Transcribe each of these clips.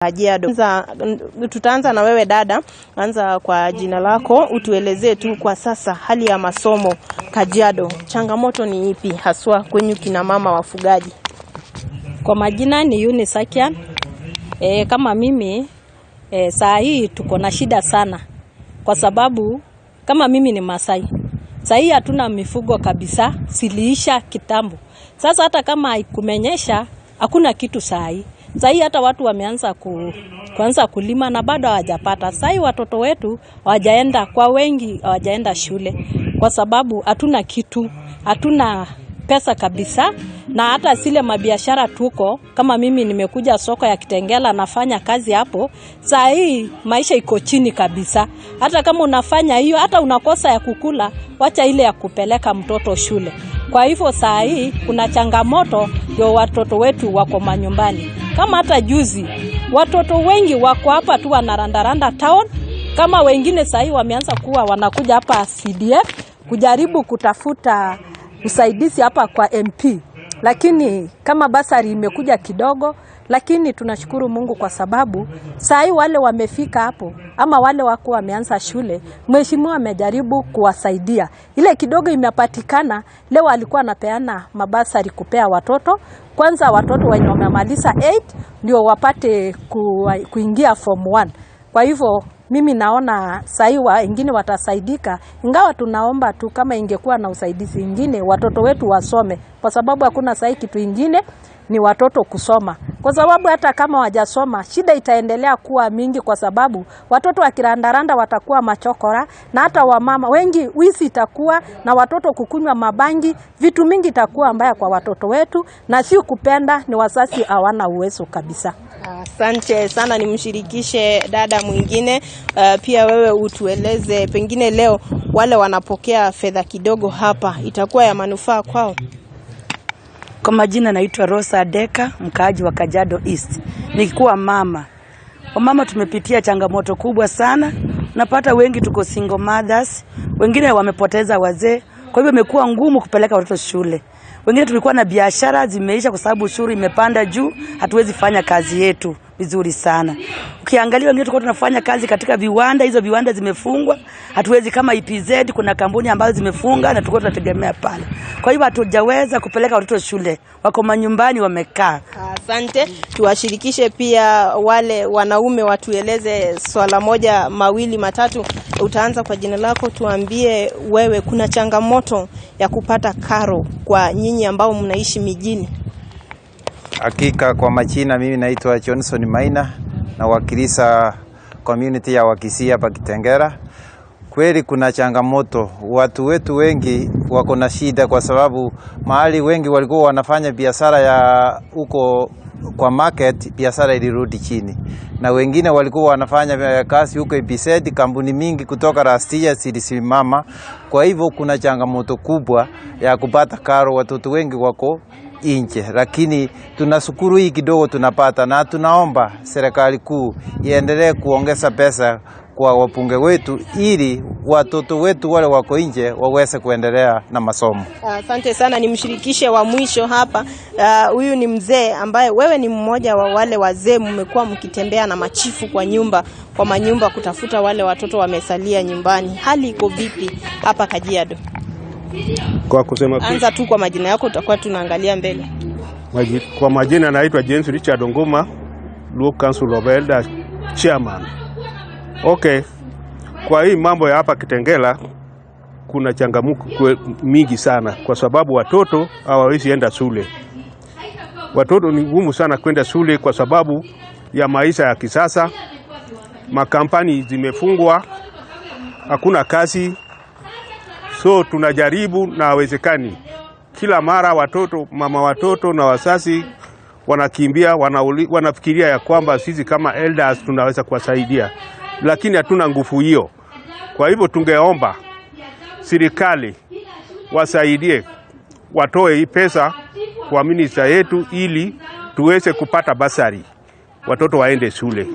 Kajiado. Tutaanza na wewe dada, anza kwa jina lako, utuelezee tu kwa sasa hali ya masomo Kajiado. Changamoto ni ipi haswa kwenye kina mama wafugaji? Kwa majina ni Unisakia. Kama mimi saa hii tuko na shida sana, kwa sababu kama mimi ni Masai, saa hii hatuna mifugo kabisa, siliisha kitambo. Sasa hata kama kumenyesha hakuna kitu saa hii. Saa hii hata watu wameanza kuanza kulima na bado hawajapata. Saa hii watoto wetu hawajaenda, kwa wengi hawajaenda shule kwa sababu hatuna kitu, hatuna pesa kabisa. Na hata zile mabiashara tuko, kama mimi nimekuja soko ya Kitengela nafanya kazi hapo, saa hii maisha iko chini kabisa. Hata kama unafanya hiyo, hata unakosa ya kukula, wacha ile ya kupeleka mtoto shule. Kwa hivyo saa hii kuna changamoto, ndio watoto wetu wako manyumbani. Kama hata juzi watoto wengi wako hapa tu wanarandaranda town, kama wengine saa hii wameanza kuwa wanakuja hapa CDF kujaribu kutafuta usaidizi hapa kwa MP. Lakini kama basari imekuja kidogo, lakini tunashukuru Mungu kwa sababu saa hii wale wamefika hapo ama wale wako wameanza shule, mheshimiwa amejaribu kuwasaidia. Ile kidogo imepatikana, leo alikuwa anapeana mabasari kupea watoto. Kwanza watoto wenye wamemaliza 8 ndio wapate kuingia form 1. Kwa hivyo mimi naona saa hii wengine watasaidika, ingawa tunaomba tu kama ingekuwa na usaidizi ingine watoto wetu wasome, kwa sababu hakuna saa hii kitu ingine ni watoto kusoma. Kwa sababu hata kama wajasoma, shida itaendelea kuwa mingi, kwa sababu watoto wakirandaranda watakuwa machokora, na hata wamama wengi wizi itakuwa, na watoto kukunywa mabangi, vitu mingi itakuwa mbaya kwa watoto wetu, na si kupenda, ni wazazi hawana uwezo kabisa. Asante sana, nimshirikishe dada mwingine. Pia wewe utueleze, pengine leo wale wanapokea fedha kidogo hapa itakuwa ya manufaa kwao? Kwa majina naitwa Rosa Deka, mkaaji wa Kajiado East. Nikikuwa mama. Wamama tumepitia changamoto kubwa sana. Unapata wengi tuko single mothers, wengine wamepoteza wazee. Kwa hivyo imekuwa ngumu kupeleka watoto shule. Wengine tulikuwa na biashara zimeisha kwa sababu ushuru imepanda juu, hatuwezi fanya kazi yetu vizuri sana. Ukiangalia wengine tulikuwa tunafanya kazi katika viwanda, hizo viwanda zimefungwa. Hatuwezi kama EPZ, kuna kampuni ambazo zimefunga na tulikuwa tunategemea pale. Kwa hivyo hatujaweza kupeleka watoto shule. Wako manyumbani wamekaa. Asante. Tuwashirikishe pia wale wanaume, watueleze swala moja, mawili, matatu. Utaanza kwa jina lako, tuambie wewe kuna changamoto ya kupata karo kwa nyinyi ambao mnaishi mijini? Hakika kwa majina mimi naitwa Johnson Maina na wakilisha community ya Wakisii hapa Kitengela. Kweli kuna changamoto, watu wetu wengi wako na shida kwa sababu mahali wengi walikuwa wanafanya biashara ya huko kwa market, biashara ilirudi chini. Na wengine walikuwa wanafanya kazi huko EPZ, kampuni mingi kutoka last year zilisimama. Kwa hivyo kuna changamoto kubwa ya kupata karo, watoto wengi wako nje, lakini tunashukuru hii kidogo tunapata, na tunaomba serikali kuu iendelee kuongeza pesa kwa wapunge wetu ili watoto wetu wale wako nje waweze kuendelea na masomo. Asante sana, nimshirikishe wa mwisho hapa. Huyu ni mzee ambaye wewe ni mmoja wa wale wazee mmekuwa mkitembea na machifu kwa manyumba kutafuta wale watoto wamesalia nyumbani. Hali iko vipi hapa Kajiado? Kwa kusema anza tu kwa majina yako, tutakuwa tunaangalia mbele. Kwa majina naitwa James Richard Ngoma, Local Council of Elders Chairman. Okay. Kwa hii mambo ya hapa Kitengela kuna changamoto mingi sana, kwa sababu watoto hawawezi enda shule. Watoto ni ngumu sana kwenda shule kwa sababu ya maisha ya kisasa. Makampani zimefungwa, hakuna kazi. So tunajaribu na hawezekani. Kila mara mama watoto na wazazi wanakimbia, wanafikiria ya kwamba sisi kama elders tunaweza kuwasaidia, lakini hatuna nguvu hiyo. Kwa hivyo tungeomba serikali wasaidie, watoe hii pesa kwa minister yetu ili tuweze kupata basari, watoto waende shule.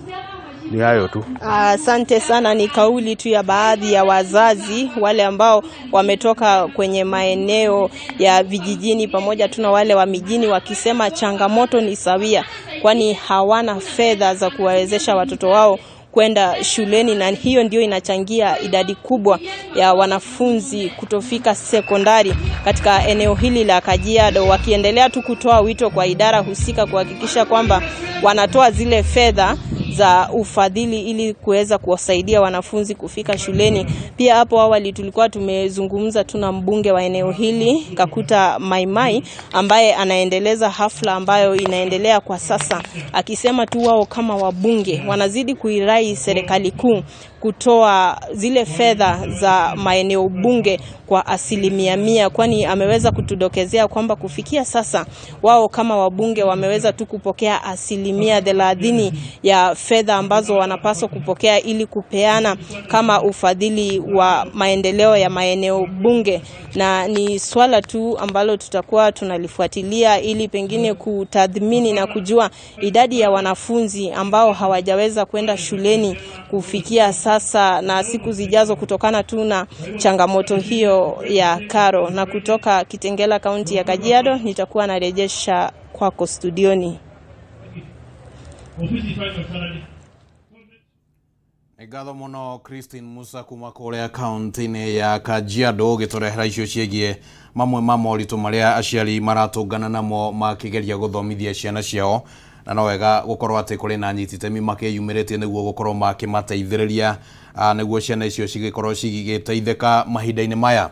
Ni hayo tu. Asante sana. Ni kauli tu ya baadhi ya wazazi wale ambao wametoka kwenye maeneo ya vijijini pamoja tuna wale wa mijini, wakisema changamoto ni sawia kwani hawana fedha za kuwawezesha watoto wao kwenda shuleni, na hiyo ndio inachangia idadi kubwa ya wanafunzi kutofika sekondari katika eneo hili la Kajiado. Wakiendelea tu kutoa wito kwa idara husika kuhakikisha kwamba wanatoa zile fedha za ufadhili ili kuweza kuwasaidia wanafunzi kufika shuleni. Pia hapo awali tulikuwa tumezungumza tuna mbunge wa eneo hili Kakuta Maimai ambaye anaendeleza hafla ambayo inaendelea kwa sasa, akisema tu wao kama wabunge wanazidi kuirai serikali kuu kutoa zile fedha za maeneo bunge kwa 100%, kwani ameweza kutudokezea kwamba kufikia sasa wao kama wabunge wameweza tu kupokea 30% ya fedha ambazo wanapaswa kupokea ili kupeana kama ufadhili wa maendeleo ya maeneo bunge, na ni swala tu ambalo tutakuwa tunalifuatilia ili pengine kutathmini na kujua idadi ya wanafunzi ambao hawajaweza kwenda shuleni kufikia sasa na siku zijazo kutokana tu na changamoto hiyo ya karo. Na kutoka Kitengela, kaunti ya Kajiado, nitakuwa narejesha kwako studioni. Ngatho muno Christine Musa kuma kuria kaunti-ini ya Kajiado gitorehera icio ciegie mamwe ma moritũ maria aciari maratũngana namo makigeria gũthomithia ciana ciao, na no wega gukorwo ati kuri na nyititemi makiyumĩrĩtie nĩguo gukorwo makimateithĩrĩria nĩguo ciana icio cigikorwo cigĩteithĩka mahinda-inĩ maya.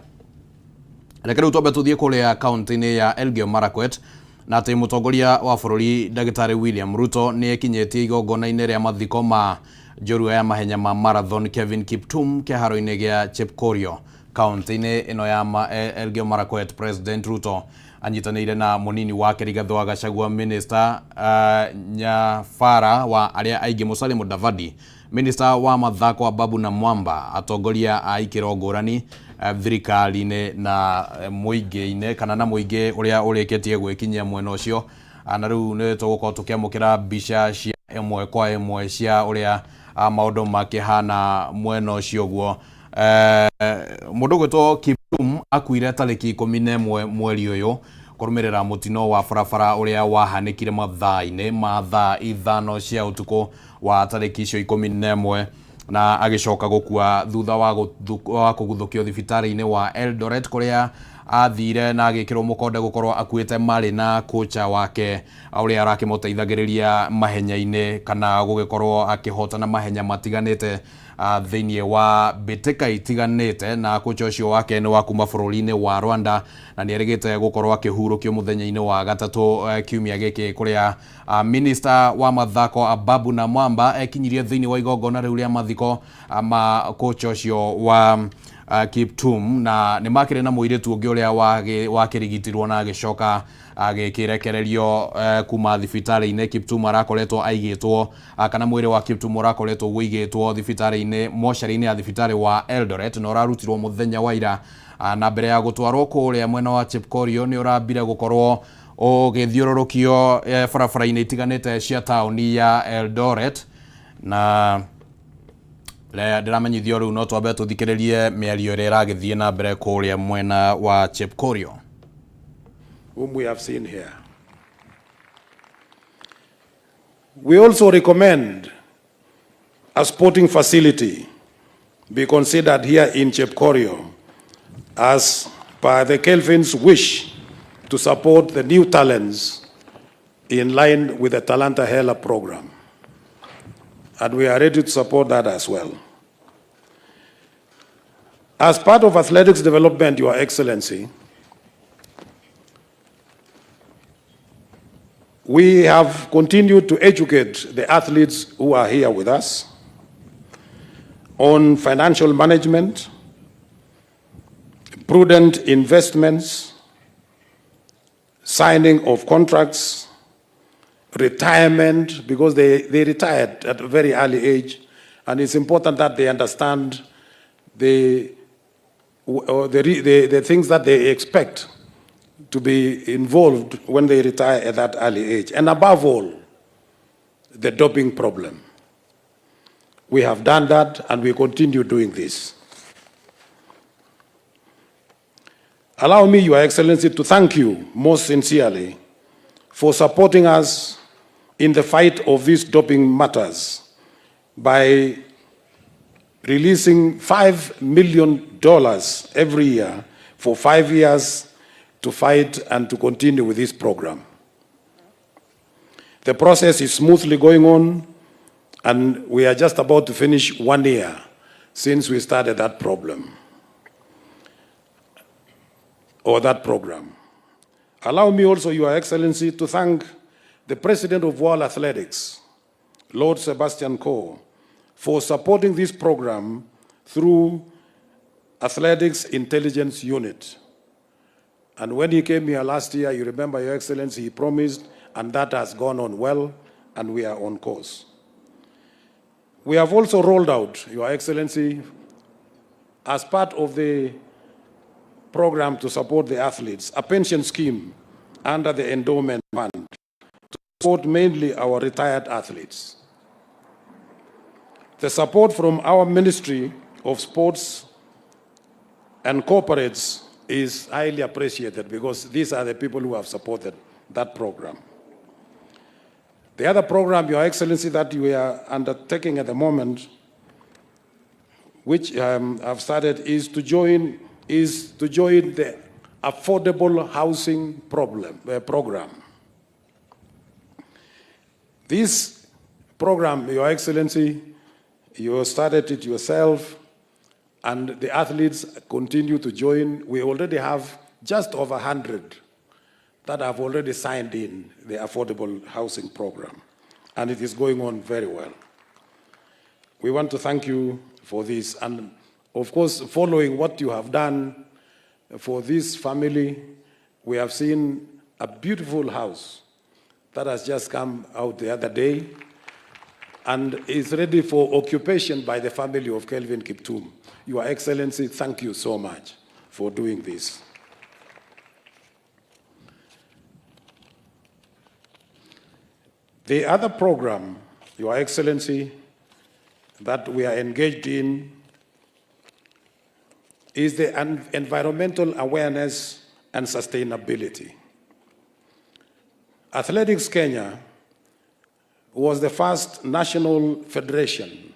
Reke rĩu twambe tũthiĩ kuria kaunti-ini ya Elgeyo Marakwet, na atĩ mũtongoria wa bũrũri Ndagĩtarĩ William Ruto nĩ ekinyĩtie igongona-inĩ rĩa mathiko ma njorua ya mahenya ma marathon Kevin Kiptum kĩharo-inĩ gĩa Chepkorio kaunti-inĩ ĩno ya Elgeyo Marakwet. President Ruto anyitanĩire na mũnini wake Rigathĩ wa Gachagua, Minister Nyafara wa arĩa aingĩ Musalia Mudavadi, Minister wa mathako Babu na Mwamba, atongoria a ikĩro ngũrani thirikari-inĩ na mũingĩ-inĩ kana na mũingĩ ũrĩa ũrĩkĩtie gwĩkinyia mwena ũcio. Na rĩu nĩ tũgũkorwo tũkĩamũkĩra mbica cia ĩmwe kwa ĩmwe cia ũrĩa maũndũ makĩhana mwena ũcio guo. Mũndũ gwĩtwo Kiptum akuire tarĩki 11 mweri ũyũ kũrũmĩrĩra mũtino wa barabara ũrĩa wahanĩkire mathaa-inĩ ma thaa 5 cia ũtukũ wa tarĩki icio 11, na agĩcoka gũkua thutha wa kũguthũkio thibitarĩ-inĩ wa Eldoret kũrĩa athire na agĩkĩrwo mũkonde gũkorwo akuĩte marĩ na kocha wake ũrĩa arakĩmũteithagĩrĩria mahenya-inĩ kana gũgĩkorwo akĩhotana mahenya matiganĩte thĩinĩ wa mbĩtĩka itiganĩte, na kocha ũcio wake nĩ wa kuma bũrũri-inĩ wa Rwanda, na nĩ erĩgĩte gũkorwo akĩhurũkio mũthenya-inĩ wa gatatũ kiumia gĩkĩ, kũrĩa Minister wa mathako Babu na Mwamba ekinyirie thĩinĩ wa igongona rĩu rĩa mathiko ma kocha ũcio wa Kiptum, na nĩ makĩrĩ na mũirĩtu ũngĩ ũrĩa wakĩrigitirwo na agĩcoka agĩkĩrekererio kuma thibitarĩ-inĩ. Kiptum arakoretwo aigĩtwo kana mwĩrĩ wa Kiptum ũrakoretwo wĩigĩtwo thibitarĩ-inĩ mocarĩ-inĩ ya thibitarĩ wa Eldoret, na ũrarutirwo mũthenya wa ira, na mbere ya gũtwarwo kũrĩa mwena wa Chepkorio nĩ ũrambire gũkorwo ũgĩthiũrũrũkio barabara-inĩ itiganĩte cia taũni ya Eldoret. Na ndĩramenyithio rĩu no twambe tũthikĩrĩrie mĩario ĩrĩa ĩragĩthiĩ na mbere kũrĩa mwena wa Chepkorio. Whom we have seen here. We also recommend a sporting facility be considered here in Chepkorio as per the Kelvin's wish to support the new talents in line with the Talanta Hela program. And we are ready to support that as well. As part of athletics development, Your Excellency, we have continued to educate the athletes who are here with us on financial management, prudent investments, signing of contracts, retirement, because they retired at a very early age, and it's important that they understand the things that they expect to be involved when they retire at that early age. And above all, the doping problem. We have done that, and we continue doing this. Allow me, Your Excellency, to thank you most sincerely for supporting us in the fight of these doping matters by releasing $5 million every year for 5 years to fight and to continue with this program. The process is smoothly going on, and we are just about to finish 1 year since we started that program. Allow me also, Your Excellency, to thank the President of World Athletics, Lord Sebastian Coe, for supporting this program through Athletics Intelligence Unit. And when he came here last year, you remember, Your Excellency, he promised, and that has gone on well, and we are on course. We have also rolled out, Your Excellency, as part of the program to support the athletes, a pension scheme under the endowment fund to support mainly our retired athletes. The support from our Ministry of Sports and Corporates is highly appreciated because these are the people who have supported that program. The other program, Your Excellency, that we are undertaking at the moment, which I've started, is to join the affordable housing program. This program, Your Excellency, you started it yourself, and the athletes continue to join. We already have just over 100 that have already signed in the affordable housing program, and it is going on very well. We want to thank you for this, and of course, following what you have done for this family, we have seen a beautiful house that has just come out the other day and is ready for occupation by the family of Kelvin Kiptum. Your Excellency, thank you so much for doing this. The other program, Your Excellency, that we are engaged in is the environmental awareness and sustainability. Athletics Kenya was the first national federation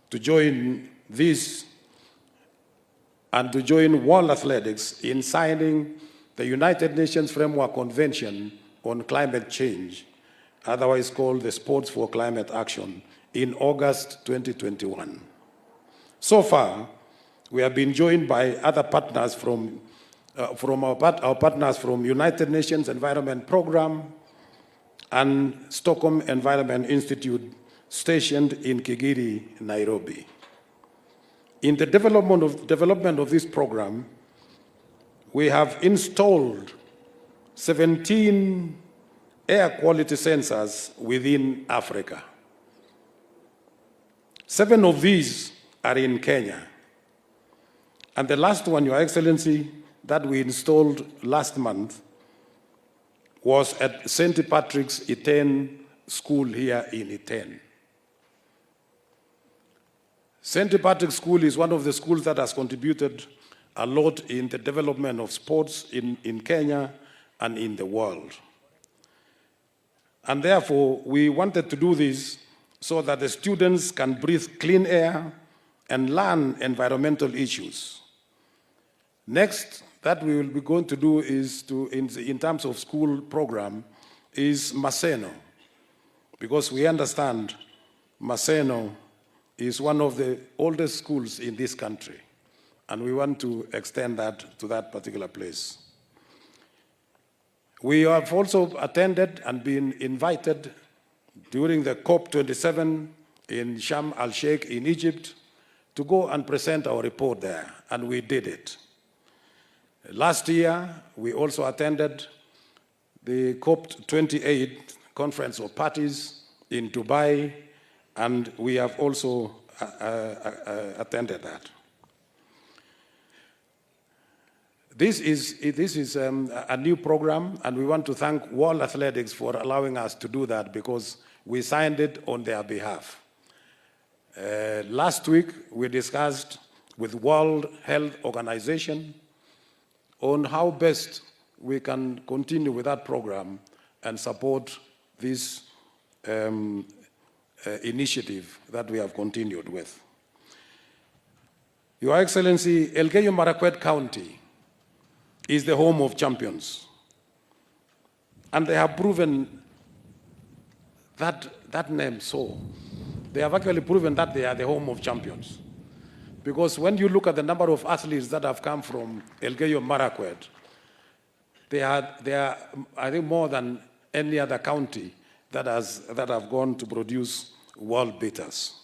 to join this and to join World Athletics in signing the United Nations Framework Convention on Climate Change, otherwise called the Sports for Climate Action, in August 2021. So far, we have been joined by other partners from our partners from United Nations Environment Program and Stockholm Environment Institute, stationed in Kigiri, Nairobi. In the development of this program, we have installed 17 air quality sensors within Africa. 7 of these are in Kenya. And the last one, Your Excellency, that we installed last month was at St. Patrick's Iten School here in Iten. St. Patrick's School is one of the schools that has contributed a lot in the development of sports in Kenya and in the world. And therefore, we wanted to do this so that the students can breathe clean air and learn environmental issues. Next, that we will be going to do is in terms of school program, is Maseno, because we understand Maseno is one of the oldest schools in this country, and we want to extend that to that particular place. We have also attended and been invited during the COP27 in Sharm el-Sheikh in Egypt to go and present our report there, and we did it. Last year, we also attended the COP28 Conference of Parties in Dubai, and we have also attended that. This is a new program, and we want to thank World Athletics for allowing us to do that because we signed it on their behalf. Last week, we discussed with World Health Organization on how best we can continue with that program and support this initiative that we have continued with. Your Excellency, Elgeyo Marakwet County is the home of champions. And they have proven that name so. They have actually proven that they are the home of champions. Because when you look at the number of athletes that have come from Elgeyo Marakwet, they are, I think, more than any other county that have gone to produce world beaters.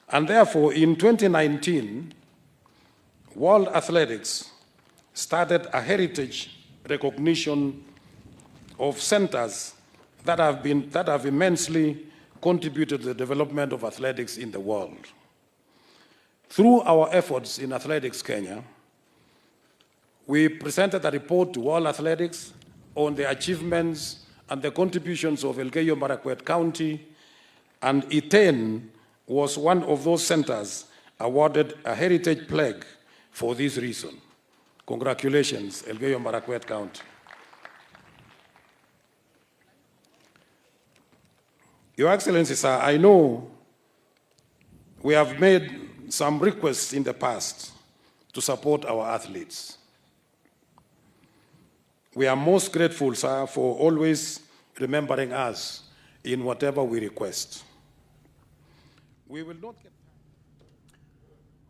And therefore, in 2019, World Athletics started a heritage recognition of centers that have immensely contributed to the development of athletics in the world. Through our efforts in Athletics Kenya, we presented a report to World Athletics on the achievements and the contributions of Elgeyo Marakwet County, and Iten was one of those centers awarded a heritage plaque for this reason. Congratulations, Elgeyo Marakwet County. Your Excellency, sir, I know we have made some requests in the past to support our athletes. We are most grateful, sir, for always remembering us in whatever we request. We will not get...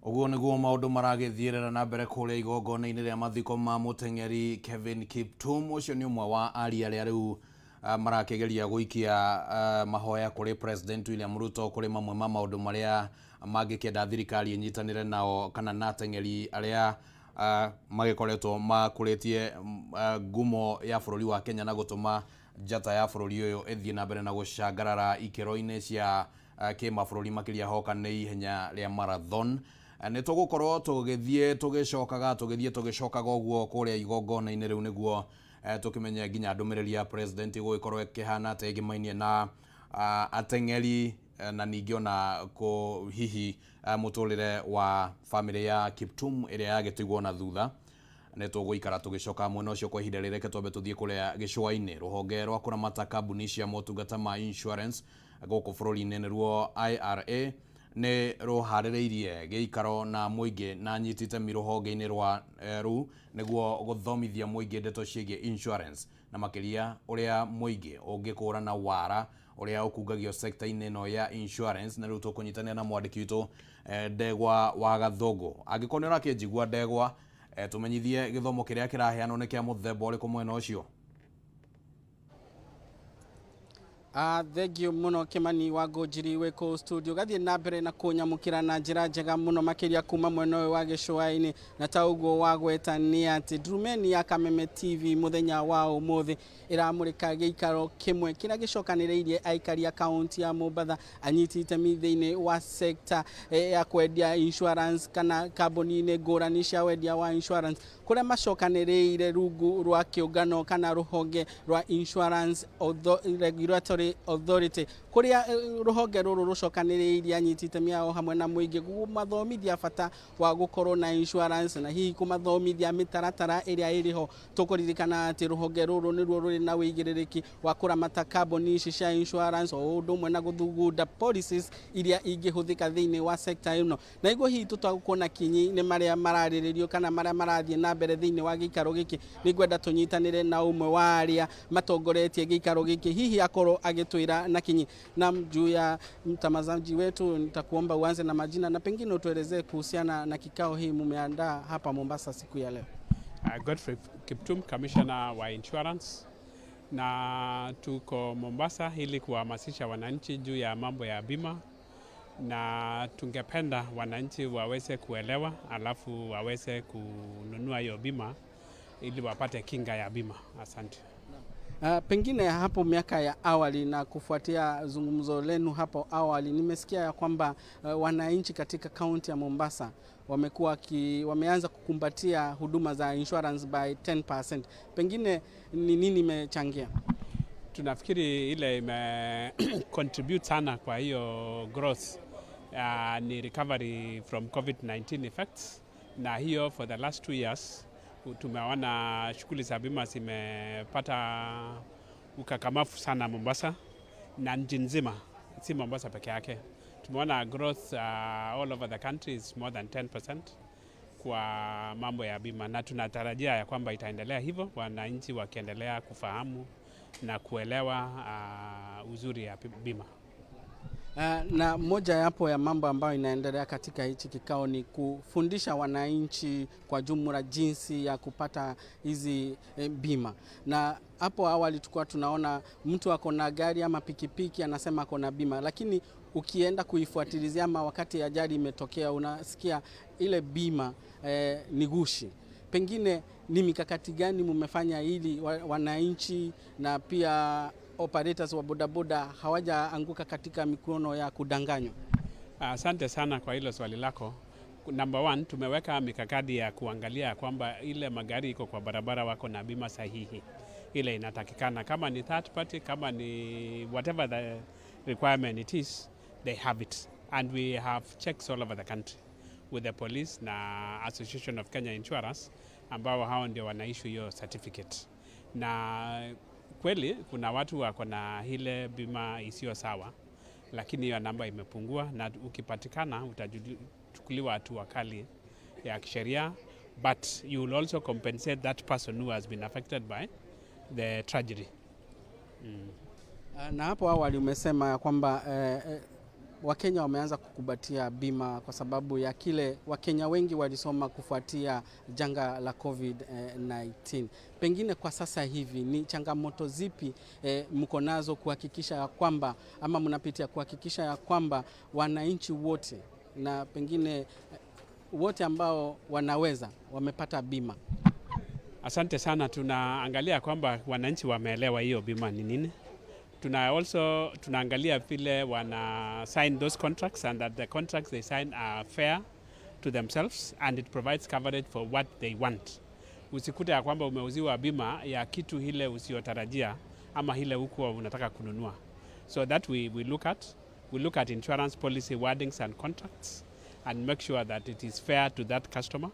Oguo niguo maundu maragithierera na mbere kuria igongona-ini ria mathiko ma muteng'eri Kevin Kiptum. Ucio ni umwe wa aria aria riu marakigeria guikia mahoya kuri President William Ruto kuri mamwe ma maundu maria mangikenda thirikari inyitanire nao kana na ateng'eri aria magikoretwo makuritie ngumo ya bururi wa Kenya na gutuma njata ya bururi uyu ithie na mbere na gucangarara ikero-ini cia kimabũrũri makiria hoka ni ihenya ria marathon. Ni tugukorwo tugithie tugicokaga uguo kuria igongona-ini riu niguo tukimenya nginya ndumiriri ya president gugikorwo ikihana ta igimainie na ateng'eri na ningi ona ku hihi muturire wa family ya Kiptum iria yagitigwo na thutha. Ni tuguikara tugicoka mwena ucio kwa ihinda rireke twambe tuthie kuria gicua-ini. Ruhonge rwa kuramata kambuni cia motungata ma insurance guku bururi-ini niruo IRA ni ruhaririirie giikaro na muingi na nyitite miruhonge-ini rwa ru niguo guthomithia muingi ndeto ciigie insurance na makiria uria muingi ungikura na wara uria ukungagio sector-ini no ya insurance. Na riu tukunyitanira na mwandiki witu Ndegwa wa Gathungu. Angikorwo ni urakijigua Ndegwa, tumenyithie githomo kiria kiraheanwo ni kia muthemba uriku mwena ucio. Thank you muno Kimani wa Ngũnjiri wiko studio gathie na mbere na kunyamukira na njira njega muno makiria kuma mwena wa gicua-ini na ta uguo wa gweta ni ati Ndurumeni ya Kameme TV muthenya wa umuthi iramurika giikaro kimwe kira gicokaniriirie aikari a kaunti ya Mombatha anyiti itemi thiini wa sector ya kwendia insurance kana kambuni-ini ngurani cia wendia wa insurance kuria macokaniriire rungu rwa kiungano kana ruhonge rwa Insurance Regulatory Authority kuria ruhonge ruru rucokaniriirie anyiti itemi ao hamwe na muingi kumathomithia bata wa gukorwo na insurance na hihi kumathomithia mitaratara iria iriho. Tukuririkana ati ruhonge ruru niruo ruri na wigiririki wa kuramata kambuni ici cia insurance o undu umwe na guthugunda policies iria ingihuthika thiini wa sector ino. Na iguo hihi tutakuona kinyi ni maria marariririo kana maria marathie na mbere thiini wa gikaro giki ni gwenda tunyitanire na umwe wa aria matongoretie gikaro giki hihi akorwo agitwira na kinyi. Na juu ya mtazamaji wetu nitakuomba uanze na majina na pengine utuelezee kuhusiana na kikao hii mumeandaa hapa Mombasa siku ya leo. Godfrey Kiptum, Commissioner wa Insurance, na tuko Mombasa ili kuhamasisha wananchi juu ya mambo ya bima, na tungependa wananchi waweze kuelewa alafu waweze kununua hiyo bima ili wapate kinga ya bima. Asante. Pengine hapo miaka ya awali na kufuatia zungumzo lenu hapo awali, nimesikia ya kwamba wananchi katika kaunti ya Mombasa wameanza kukumbatia huduma za insurance by 10%. Pengine ni nini imechangia? Tunafikiri ile ime contribute sana kwa hiyo growth ni recovery from COVID-19 effects, na hiyo for the last 2 years tumeona shughuli za bima zimepata ukakamafu sana Mombasa, na nchi nzima, si Mombasa peke yake. Tumeona growth all over the country is more than 10% kwa mambo ya bima, na tunatarajia ya kwamba itaendelea hivyo, wananchi wakiendelea kufahamu na kuelewa uzuri ya bima. Na moja yapo ya mambo ambayo inaendelea katika hichi kikao ni kufundisha wananchi kwa jumla jinsi ya kupata hizi bima. Na hapo awali tulikuwa tunaona mtu ako na gari ama pikipiki anasema ako na bima, lakini ukienda kuifuatilizia ama wakati ajali imetokea unasikia ile bima ni gushi. Pengine ni mikakati gani mmefanya ili wananchi na pia operators wa bodaboda hawajaanguka katika mikono ya kudanganywa? Asante sana kwa hilo swali lako. Number one, tumeweka mikakati ya kuangalia kwamba ile magari iko kwa barabara wako na bima sahihi ile inatakikana, kama ni third party, kama ni whatever the requirement it is, they have it, and we have checks all over the country with the police na Association of Kenya Insurance ambao hao ndio wanaissue hiyo certificate. Na kweli kuna watu wako na ile bima isiyo sawa, lakini hiyo namba imepungua, na ukipatikana utachukuliwa hatua kali ya kisheria, but you will also compensate that person who has been affected by the tragedy. Na hapo awali umesema kwamba Wakenya wameanza kukubatia bima kwa sababu ya kile Wakenya wengi walisoma kufuatia janga la COVID-19. Pengine kwa sasa hivi ni changamoto zipi mko nazo kuhakikisha ya kwamba ama mnapitia kuhakikisha ya kwamba wananchi wote na pengine wote ambao wanaweza wamepata bima? Asante sana. Tunaangalia kwamba wananchi wameelewa hiyo bima ni nini. Tunaangalia vile wana sign those contracts and that the contracts they sign are fair to themselves and it provides coverage for what they want. Usikute ya kwamba umeuziwa bima ya kitu ile usiotarajia ama ile huko unataka kununua. So that we look at insurance policy wordings and contracts and make sure that it is fair to that customer.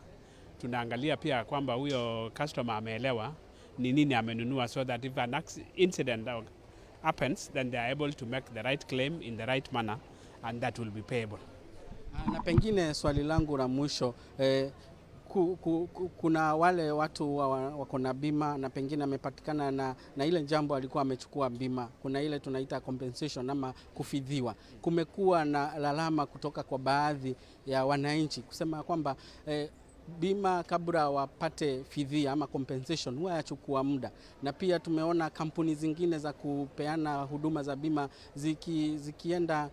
Tunaangalia pia kwamba huyo customer ameelewa ni nini amenunua, so that if an incident happens, then they are able to make the right claim in the right manner and that will be payable. Na pengine swali langu la mwisho, kuna wale watu wako na bima na pengine amepatikana na ile jambo alikuwa amechukua bima, kuna ile tunaita compensation ama kufidhiwa. Kumekuwa na lalama kutoka kwa baadhi ya wananchi kusema kwamba bima kabla wapate fidhia ama compensation huwa yachukua muda, na pia tumeona kampuni zingine za kupeana huduma za bima zikienda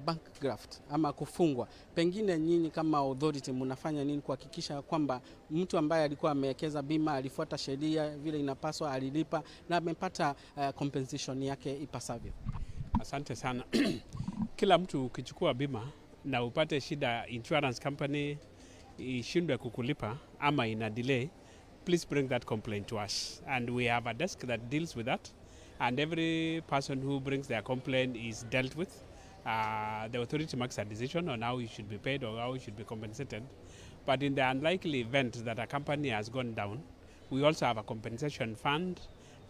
bankrupt ama kufungwa. Pengine nyinyi kama authority mnafanya nini kuhakikisha kwamba mtu ambaye alikuwa amewekeza bima alifuata sheria vile inapaswa, alilipa na amepata compensation yake ipasavyo? Asante sana. Kila mtu ukichukua bima na upate shida, insurance company ishindwe kukulipa ama ina delay, please bring that complaint to us and we have a desk that deals with that, and every person who brings their complaint is dealt with. The authority makes a decision on how you should be paid or how you should be compensated. But in the unlikely event that a company has gone down, we also have a compensation fund,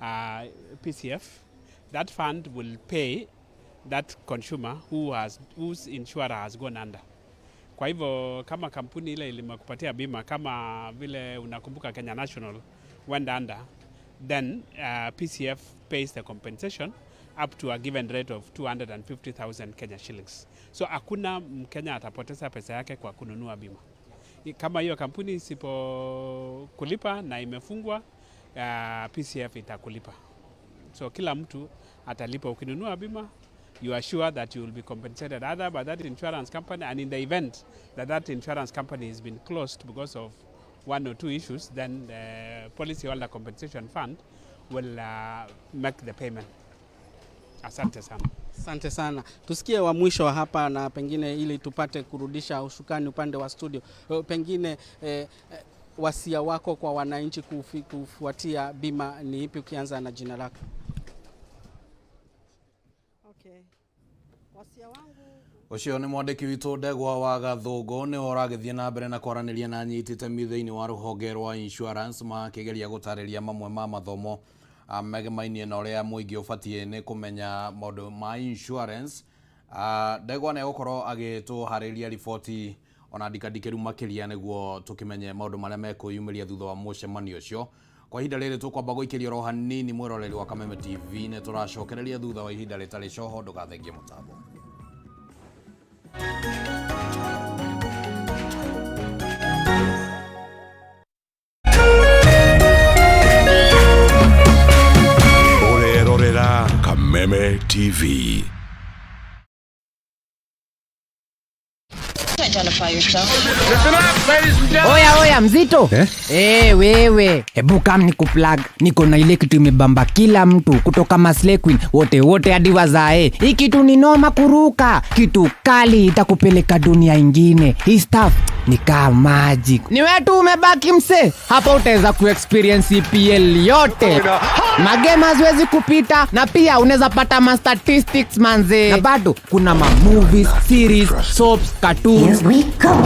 PCF. That fund will pay that consumer whose insurer has gone under. Kwa hivyo kama kampuni ile ilimekupatia bima, kama vile unakumbuka Kenya National went under, then PCF pays the compensation up to a given rate of 250,000 Kenya shillings. So hakuna Mkenya atapoteza pesa yake kwa kununua bima. Kama hiyo kampuni isipo kulipa na imefungwa, PCF itakulipa. So kila mtu atalipa ukinunua bima. You are sure that you will be compensated either by that insurance company, and in the event that that insurance company has been closed because of one or two issues, then the policyholder compensation fund will make the payment. Asante sana. Asante sana. Tusikie wa mwisho hapa, na pengine ili tupate kurudisha ushukani upande wa studio. Pengine wasia wako kwa wananchi kufuatia bima ni ipi, ukianza na jina lako? Wasia wangu ucio ni mwandiki witu Ndegwa wa Gathungu ni oragithie na mbere na kwaraniria na nyitite mithe-ini wa ruhonge rwa insurance makigeria gutariria mamwe ma mathomo megemainie na uria muingi ubatie ni kumenya maundu ma insurance. Ndegwa ne gukorwo agituhariria riboti ona ndikadikiru makiria niguo tukimenye maundu maria mekuyumiria thutha wa mucemanio ucio. Kwa ihinda riri tukwamba guikiria ro hanini mwiroreri wa Kameme TV ne turacokereria thutha wa ihinda ritari coho ndugathengie mutambo. Orerorera Kameme TV. Oya mzito wewe, hebu kam nikuplug. Niko na ile kitu imebamba kila mtu kutoka Maslay Queen wote hadi wazae. Hii kitu ni noma kuruka, kitu kali itakupeleka dunia ingine. Hii stuff ni kama magic. Ni wewe tu umebaki mse, hapa utaweza kuexperience EPL yote. Magame haziwezi kupita, na pia unaweza pata ma statistics manze. Na bado kuna ma movies, series, soaps, cartoons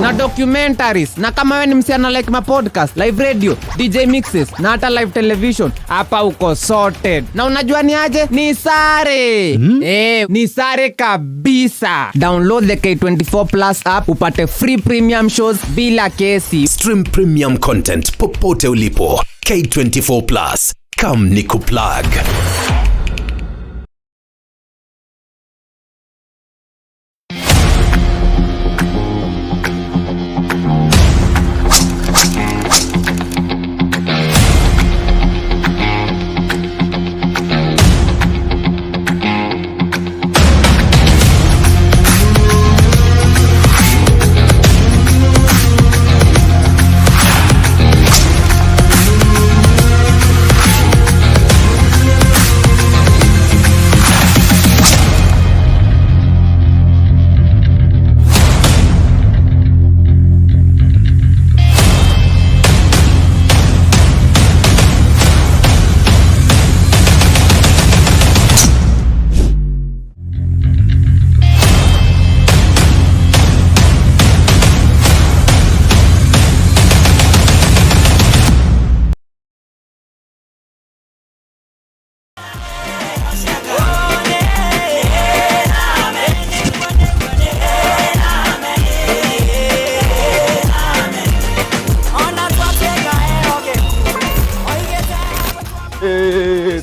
na documentaries. Na kama wewe ni msiana like ma podcast, live radio, DJ mixes na hata live television, hapa uko sorted. Na unajua ni aje? Ni sare. Ni sare kabisa. Download the K24 Plus app upate free premium shows bila kesi. Stream premium content popote ulipo. K24 Plus. Come nikuplug.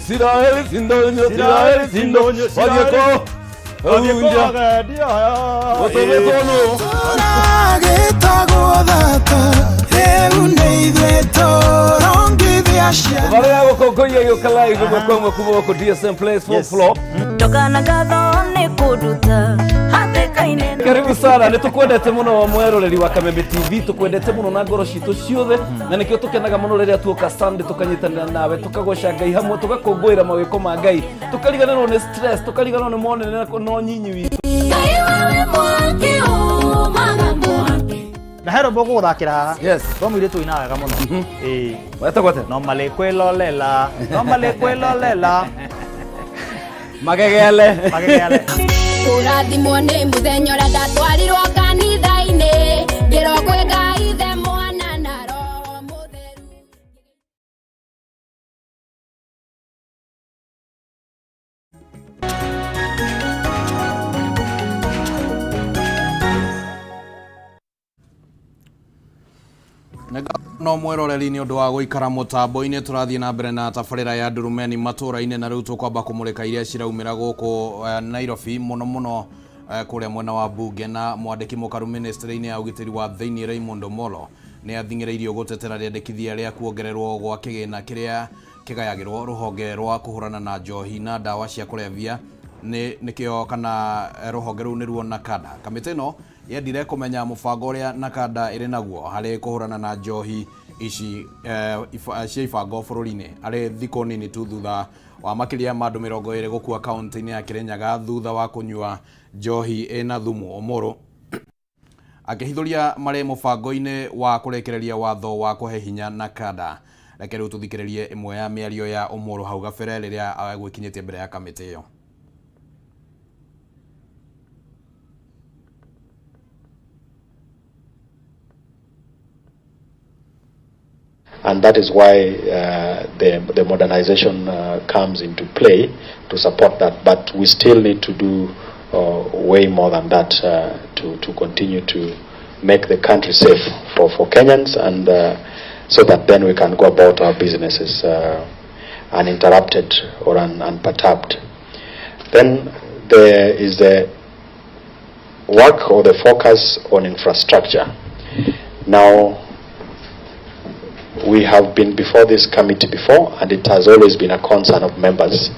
Siraeli sindonyo Wadieko Adia Otometono Turagetago data Eundeidwe Torongithiasha Varia gokongoia yokalai gumekoma kuboko DSM Place 4th floor Tokana gathone kuduta hatekaine. Karibu sana, nitukwendete muno wa mweroreri wa Kameme TV, tukwendete muno na ngoro citu ciothe, na nikio tukenaga muno riria tuoka Sunday tukanyitanira nawe tukagoca Ngai hamwe tugakungwira mawiko ma Ngai, tukariganirwo ni stress, tukariganirwo ni monene no nyinyi witu. Ngai wawe mwake o magambo ake. Na hero boko guthakira. Yes. Twamwire tu ina wega muno. Weta gwate. No male kwelolela. No male kwelolela. Magegele. Urathimwo nĩ mũthenya ũrĩa ndatwarirwo kanitha-inĩ ngĩrwo kwĩ Ngai ithe mwana na roho mũtheru. No mweroreri ni undu wa guikara mutambo-ini turathie na mbere na tabarira ya Ndurumeni Matuuraini na riu tukwamba kumulika iria ciraumira guku Nairobi muno kuria mwena wa bunge na mwandiki mukaru ministry-ini ya ugitiri wa thiini Raymond Omolo ni athing'iriirio gutetera riendekithia ria kuongererwo gwa kigina kiria kigayagirwo ruhonge rwa kuhurana na njohi na dawa cia kulevya nikio kana ruhonge ru niruo NACADA. Kamiti ino yendire kumenya mubango uria NACADA iri naguo hari kuhurana na njohi ici cia ibango bururi-ini ari thiko nini tu thutha wa makiria ma andu 20 gukua kaunti-ini ya Kirinyaga thutha wa kunyua njohi ina thumu. Omolo akihithuria mari mubango-ini wa kurekereria watho wa kuhe hinya NACADA. Reke riu tuthikiririe imwe ya miario ya Omolo hau gabere riria agwikinyitie mbere ya kamiti iyo. and that is why the modernization comes into play to support that. But we still need to do way more than that to continue to make the country safe for Kenyans, and so that then we can go about our businesses uninterrupted or unperturbed. Then there is the work or the focus on infrastructure. Now, we have been before this committee before, and it has always been a concern of members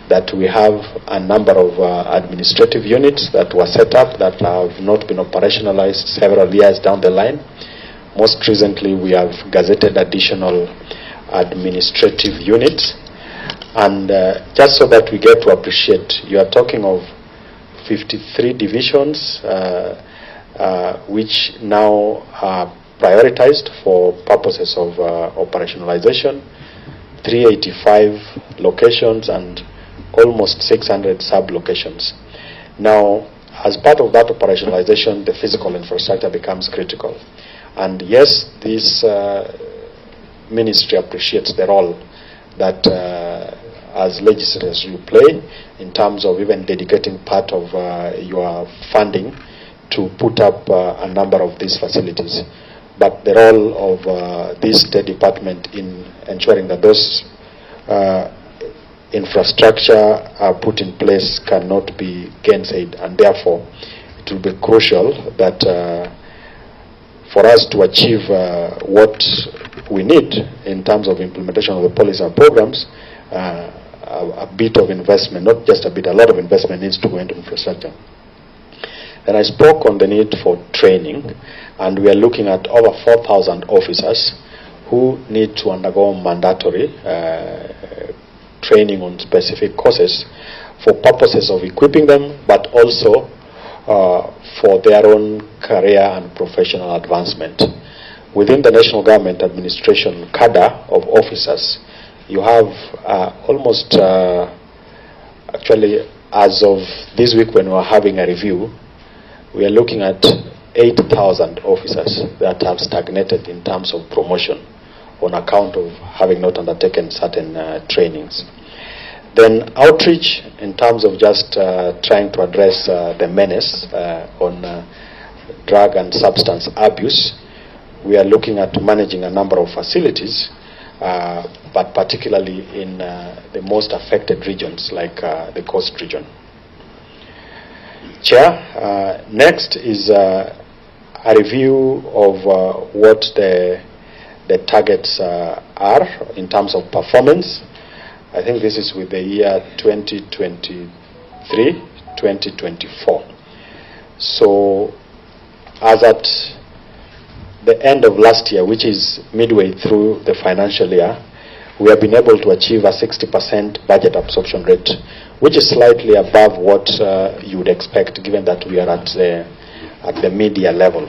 that we have a number of administrative units that were set up that have not been operationalized several years down the line. Most recently, we have gazetted additional administrative units. And just so that we get to appreciate, you are talking of 53 divisions which now are prioritized for purposes of operationalization, 385 locations, and almost 600 sub-locations. Now, as part of that operationalization, the physical infrastructure becomes critical. And yes, this ministry appreciates the role that as legislators you play in terms of even dedicating part of your funding to put up a number of these facilities. But the role of this State Department in ensuring that those infrastructure are put in place cannot be gainsaid, and therefore it will be crucial that for us to achieve what we need in terms of implementation of the policy and programs, a bit of investment, not just a bit, a lot of investment needs to go into infrastructure. And I spoke on the need for training, and we are looking at over 4,000 officers who need to undergo mandatory training on specific courses for purposes of equipping them, but also for their own career and professional advancement. Within the national government administration cadre of officers, you have almost, actually, as of this week when we are having a review, we are looking at 8,000 officers that have stagnated in terms of promotion on account of having not undertaken certain trainings. Then outreach in terms of just trying to address the menace on drug and substance abuse. We are looking at managing a number of facilities, but particularly in the most affected regions like the coast region. Chair, next is a review of what the targets are in terms of performance. I think this is with the year 2023-2024. So as at the end of last year, which is midway through the financial year, we have been able to achieve a 60% budget absorption rate, which is slightly above what you would expect, given that we are at the mid-year level.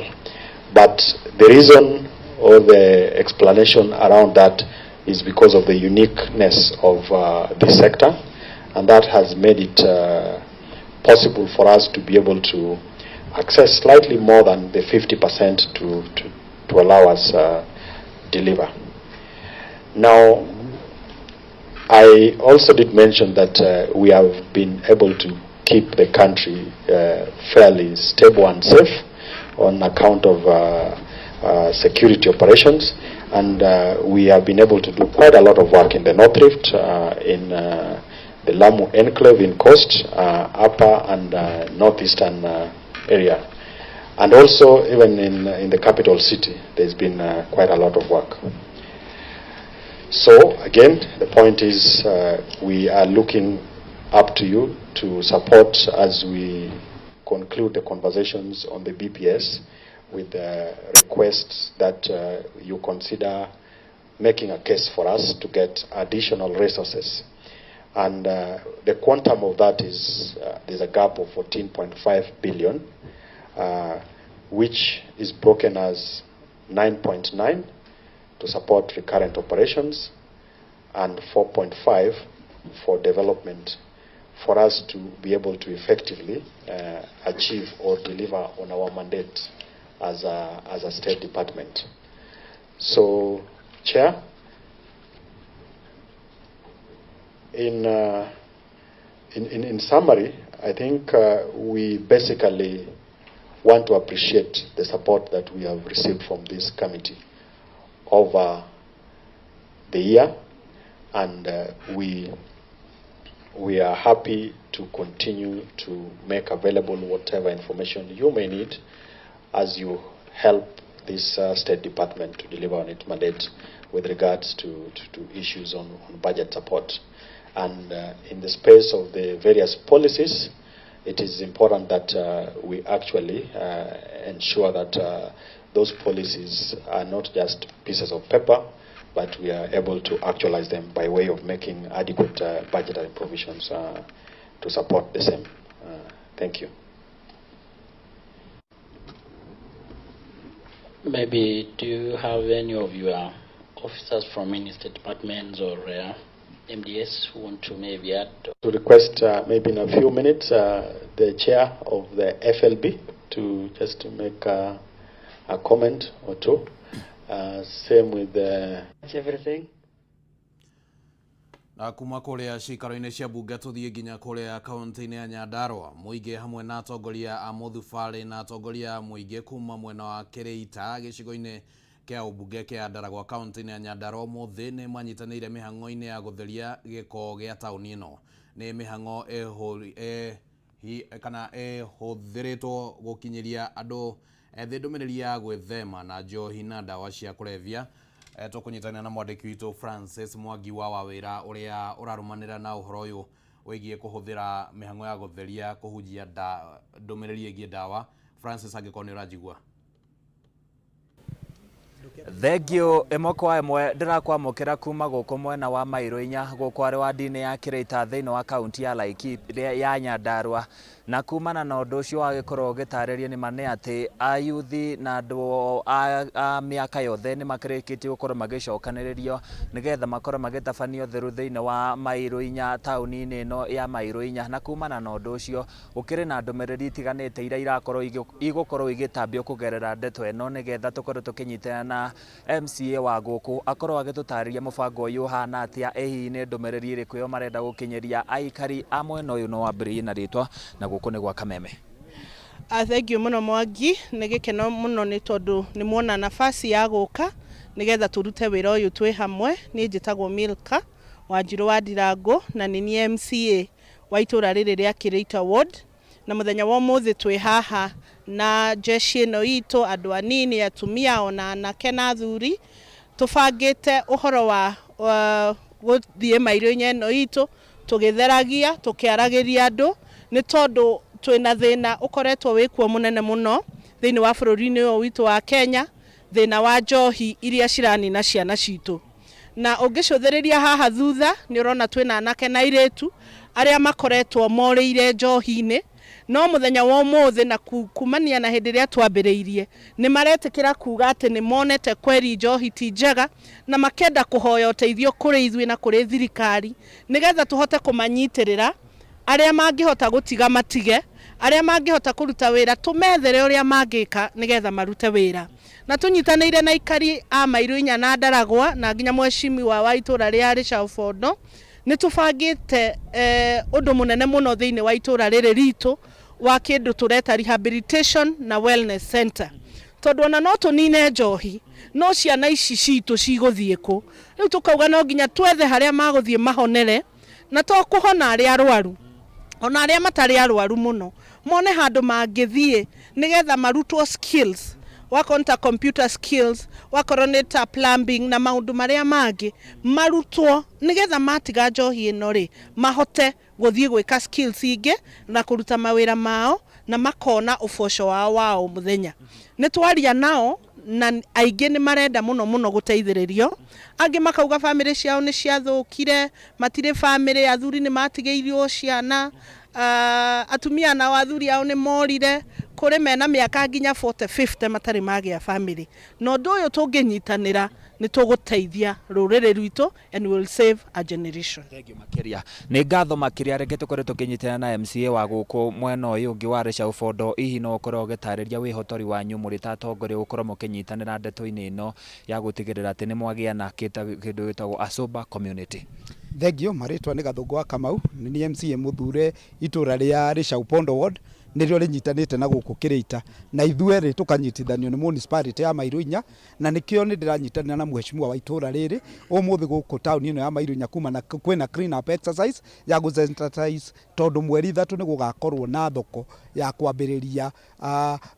But the reason or the explanation around that is because of the uniqueness of this sector, and that has made it possible for us to be able to access slightly more than the 50% to allow us deliver. Now, I also did mention that we have been able to keep the country fairly stable and safe on account of security operations, and we have been able to do quite a lot of work in the North Rift, in the Lamu Enclave in Coast, Upper and Northeastern area. And also even in the capital city, there's been quite a lot of work. So again, the point is we are looking up to you to support as we conclude the conversations on the BPS with requests that you consider making a case for us to get additional resources. And the quantum of that is there's a gap of 14.5 billion, which is broken as 9.9 to support recurrent operations and 4.5 for development, for us to be able to effectively achieve or deliver on our mandate as a state department. So, Chair, In summary, I think we basically want to appreciate the support that we have received from this committee over the year, and we are happy to continue to make available whatever information you may need as you help this State Department to deliver on its mandate with regards to issues on budget support. And in the space of the various policies, it is important that we actually ensure that those policies are not just pieces of paper, but we are able to actualize them by way of making adequate budgetary provisions to support the same. Thank you. Maybe do you have any of your officers from minister departments or MDS who want to maybe add? To request maybe in a few minutes the chair of the FLB to just to make a comment or two. Same with everything. Na kuma kuria cikaro-inĩ cia mbunge tuthie nginya kuria kaunti-inĩ ya Nyandarua, muingi hamwe na atongoria a muthubarĩ na atongoria muingi kuma mwena wa Kĩrĩita gĩcigo-inĩ kia ubunge kia Ndaragwa kaunti-inĩ ya Nyandarua muthi nĩ manyitanĩire mĩhang'o-inĩ ya gũtheria gĩko gĩa taũni ĩno. Nĩ mĩhang'o hũthĩrĩtwo gũkinyĩria andũ ethĩ ndũmĩrĩri ya gwĩthema na njohi na ndawa cia kũrebia. Tũkũnyitanĩra na mwandĩki witũ Francis Mwangi wa wawĩra ũrĩa ũrarumanĩra na ũhoro ũyũ wĩgiĩ kũhũthĩra mĩhang'o ya gũtheria kũhunjia ndũmĩrĩri ĩgiĩ ndawa. Francis, angĩkorwo nĩ ũranjigua. Thengio ĩmwe kwa ĩmwe ndĩrakwamũkĩra kuma gũkũ mwena wa Mairũ-inya gũkũ arĩ wa ndini ya Kĩrĩita thĩinĩ wa kaunti ya Laikipia ya Nyandarua. Na kumana na ũndũ ũcio wagĩkorwo ũgĩtarĩria nĩ ma nĩ atĩ ayuthi na andũ a mĩaka yothe nĩ makĩrĩkĩtie gũkorwo magĩcokanĩrĩrio nĩgetha makorwo magĩtabanio theru thĩinĩ wa Mairũ-inya taũni-inĩ ĩno ya Mairũ-inya. Na kumana na ũndũ ũcio gũkĩrĩ na ndũmĩrĩri itiganĩte iria irakorwo igũkorwo igĩtambio kũgerera ndeto ĩno nĩgetha tũkorwo tũkĩnyitana na MCA wa gũkũ akorwo agĩtũtarĩria mũbango ũyũ ũhana atĩa, hihi nĩ ndũmĩrĩri ĩrĩkũ yo marenda gũkinyĩria aikari a mwena ũyũ no wambĩrĩrie na rĩtwa na gũkũ nĩ gwa Kameme. Thank you muno Mwangi, nĩ gĩkeno mũno nĩ tondũ nĩ muona nafasi ya gũka nĩgetha tũrute wĩra ũyũ twĩ hamwe. Niĩ njĩtagwo Milka Wanjirũ wa Ndirango na nĩ niĩ MCA wa itũra rĩrĩ rĩa Kĩrĩita Ward, na mũthenya wa ũmũthĩ twĩ haha na jeshi ĩno itũ, andũ anini, atumia ona anake na athuri, tũbangĩte ũhoro wa gũthiĩ Mairũ-inya ĩno itũ tũgĩtheragia tũkĩaragĩria andũ nĩ tondũ twĩna thĩna ũkoretwo wĩkuo mũnene mũno thĩinĩ wa bũrũri-inĩ ũyũ witũ wa Kenya, thĩna wa njohi iria ciranina ciana citũ. Na ũngĩcũthĩrĩria haha thutha nĩ ũrona twĩna anake na airĩtu arĩa makoretwo morĩire njohi-inĩ, no mũthenya wa ũmũthĩ na kumania na hĩndĩ ĩrĩa twambĩrĩirie nĩ maretĩkĩra kuga atĩ nĩ monete kweri njohi ti njega na makenda kũhoya ũteithio kũrĩ ithuĩ na kũrĩ thirikari nĩgetha tũhote kũmanyitĩrĩra. Arĩa mangĩhota gũtiga matige, arĩa mangĩhota kũruta wĩra tũmethere ũrĩa mangĩka nĩgetha marute wĩra. Na tũnyitanĩire na ikari a Mairũ-inya na Ndaragwa na nginya mwecimiwa wa itũra rĩa Rĩcaũ nĩ tũbangĩte ũndũ mũnene mũno thĩinĩ wa itũra rĩrĩ ritũ wa kĩndũ tũreta rehabilitation na wellness center. Tondũ ona no tũnine njohi, no ciana ici citũ cigũthiĩ kũ? Rĩu tũkauga no nginya twethe harĩa magũthiĩ mahonere, na to kũhona arĩa arwaru, ona arĩa matarĩ arwaru mũno mone handũ mangĩthiĩ nĩgetha marutwo skills, wakorwo ta computer skills, wakorwo nĩ ta plumbing na maũndũ marĩa mangĩ marutwo nĩgetha matiga njohi ĩno rĩ mahote gũthiĩ gwĩka skills ingĩ na kũruta mawĩra mao na makona ũboco wao wa o mũthenya. Nĩ twaria nao na aingĩ nĩ marenda mũno mũno gũteithĩrĩrio, angĩ makauga bamĩrĩ ciao nĩ ciathũkire, matirĩ bamĩrĩ, athuri nĩ matigĩirio ciana, atumia na athuri ao nĩ morire, kũrĩ mena mĩaka nginya 40-50 matarĩ magĩa bamĩrĩ. Na ũndũ ũyũ tũngĩnyitanĩra nĩ tũgũteithia rũrĩrĩ rwitũ and will save a generation. Thank you makĩria. Nĩ ngatho makĩria reke tũkorwo tũkĩnyitana na MCA wa gũkũ mwena ũyũ ũngĩ wa Rĩcaũ, hihi no ũkorwo ũgĩtarĩria wĩhotori wanyu mũrĩ ta atongoria gũkorwo mũkĩnyitanĩra ndeto-inĩ ĩno ya gũtigĩrĩra atĩ nĩ mwagĩa na kĩndũ gĩtagwo a sober community. Thegio maritwa nĩ Gathũngũ wa Kamau ni MCA muthure itura ria Rĩcaũ Ward nĩrĩo rĩnyitanĩte na gũkũ Kĩrĩita na ithuerĩ tukanyitithanio nĩ municipality ya Mairuinya na nĩkĩo nĩ ndĩranyitanĩra na mheshimiwa wa itura rĩrĩ ũmũthĩ gũkũ taũni ĩno ya Mairuinya kuma na kwĩna clean up exercise ya gũsensitize tondũ mweri 3 nĩ gũgakorwo na thoko ya kwambĩrĩria